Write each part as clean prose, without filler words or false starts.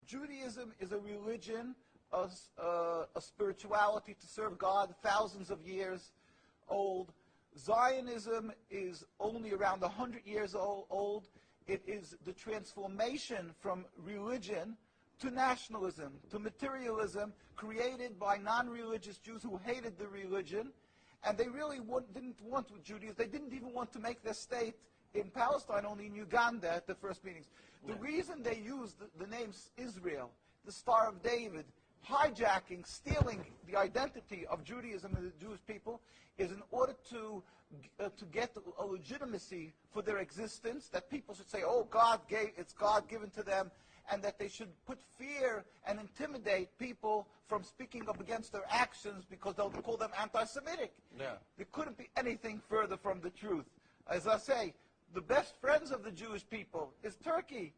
Judaism is a religion, a spirituality to serve God, thousands of years old. Zionism is only around 100 years old. It is the transformation from religion to nationalism, to materialism, created by non-religious Jews who hated the religion, and they really didn't want Judaism. They didn't even want to make their state in Palestine, only in Uganda at the first meetings. The reason they used the name Israel, the Star of David, hijacking, stealing the identity of Judaism and the Jewish people, is in order to get a legitimacy for their existence, that people should say, oh, it's God given to them, and that they should put fear and intimidate people from speaking up against their actions because they'll call them anti-Semitic. Yeah. There couldn't be anything further from the truth. As I say, the best friends of the Jewish people is Turkey.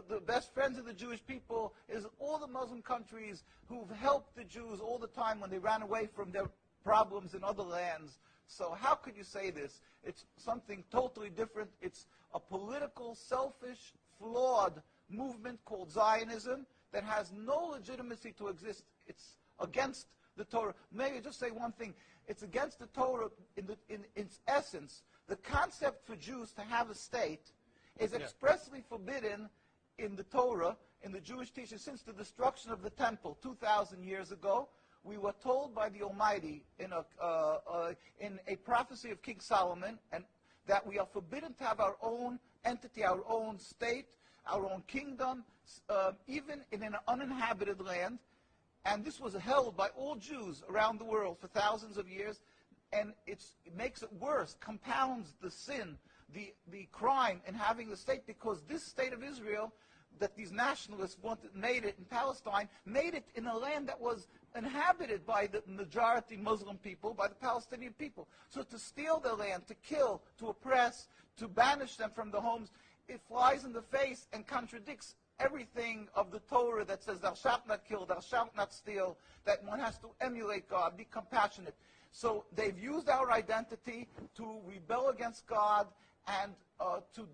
The best friends of the Jewish people is all the Muslim countries who've helped the Jews all the time when they ran away from their problems in other lands. So how could you say this? It's something totally different. It's a political, selfish, flawed movement called Zionism that has no legitimacy to exist. It's against the Torah. Maybe just say one thing. It's against the Torah in its essence. The concept for Jews to have a state is expressly forbidden in the Torah, in the Jewish teaching, since the destruction of the temple 2,000 years ago. We were told by the Almighty in a prophecy of King Solomon, and that we are forbidden to have our own entity, our own state, our own kingdom, even in an uninhabited land. And this was held by all Jews around the world for thousands of years. And it makes it worse, compounds the sin, the crime in having the state, because this state of Israel that these nationalists made it in Palestine, made it in a land that was inhabited by the majority Muslim people, by the Palestinian people. So to steal their land, to kill, to oppress, to banish them from their homes, it flies in the face and contradicts everything of the Torah that says thou shalt not kill, thou shalt not steal, that one has to emulate God, be compassionate. So they've used our identity to rebel against God and to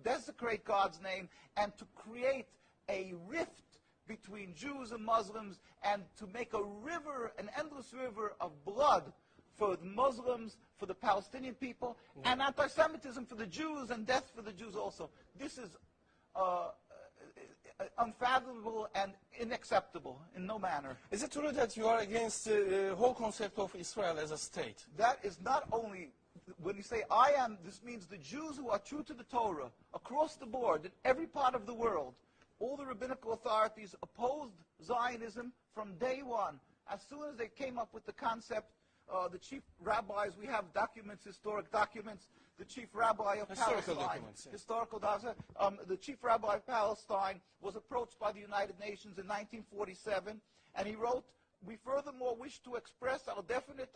desecrate God's name, and to create a rift between Jews and Muslims, and to make a river, an endless river of blood for the Muslims, for the Palestinian people, and anti-Semitism for the Jews, and death for the Jews also. This is unfathomable and unacceptable in no manner. Is it true that you are against the whole concept of Israel as a state? That is not only, when you say I am, this means the Jews who are true to the Torah, across the board, in every part of the world, all the rabbinical authorities opposed Zionism from day one. As soon as they came up with the concept, the chief rabbis, we have documents, historic documents, the chief rabbi of Historical Palestine, documents, yeah. historical documents, the chief rabbi of Palestine was approached by the United Nations in 1947, and he wrote, "We furthermore wish to express our definite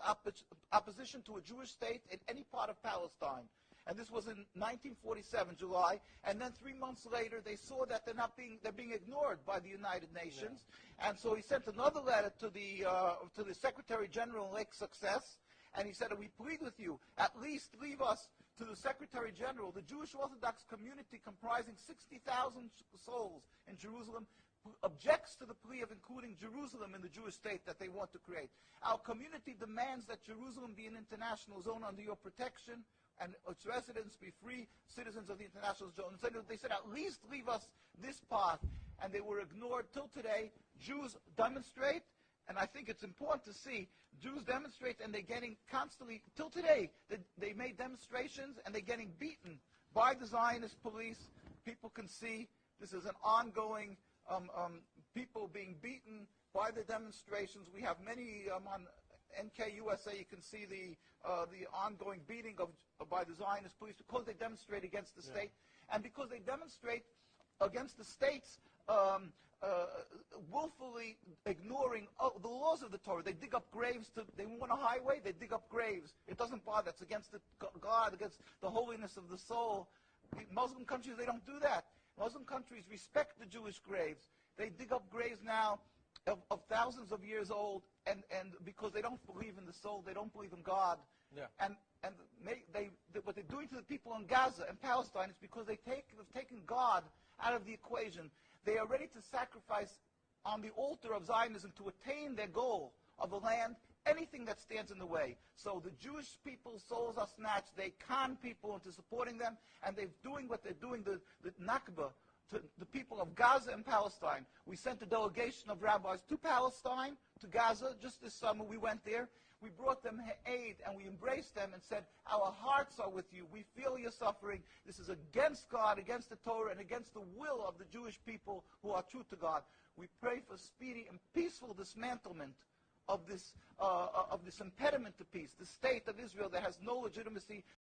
opposition to a Jewish state in any part of Palestine." And this was in 1947, July. And then 3 months later, they saw that they're being ignored by the United Nations. Yeah. And so he sent another letter to the Secretary General in Lake Success, and he said, "We plead with you, at least leave us to the Secretary General. The Jewish Orthodox community, comprising 60,000 souls in Jerusalem, objects to the plea of including Jerusalem in the Jewish state that they want to create. Our community demands that Jerusalem be an international zone under your protection, and its residents be free citizens of the international zone." So they said, at least leave us this part. And they were ignored till today. Jews demonstrate, and I think it's important to see, Jews demonstrate, and they're getting constantly, till today, they made demonstrations, and they're getting beaten by the Zionist police. People can see this is an ongoing, people being beaten by the demonstrations. We have many on NKUSA, you can see the ongoing beating by the Zionist police because they demonstrate against the state, and because they demonstrate against the states willfully ignoring the laws of the Torah. They dig up graves. They want a highway, they dig up graves. It doesn't bother. That's against God, against the holiness of the soul. Muslim countries, they don't do that. Muslim countries respect the Jewish graves. They dig up graves now of thousands of years old, and because they don't believe in the soul, they don't believe in God. Yeah. And what they're doing to the people in Gaza and Palestine is because they've taken God out of the equation. They are ready to sacrifice on the altar of Zionism to attain their goal of a land, anything that stands in the way. So the Jewish people's souls are snatched. They con people into supporting them, and they're doing what they're doing, the Nakba, to the people of Gaza and Palestine. We sent a delegation of rabbis to Palestine, to Gaza, just this summer. We went there. We brought them aid, and we embraced them and said, our hearts are with you. We feel your suffering. This is against God, against the Torah, and against the will of the Jewish people who are true to God. We pray for speedy and peaceful dismantlement of this impediment to peace, the state of Israel that has no legitimacy,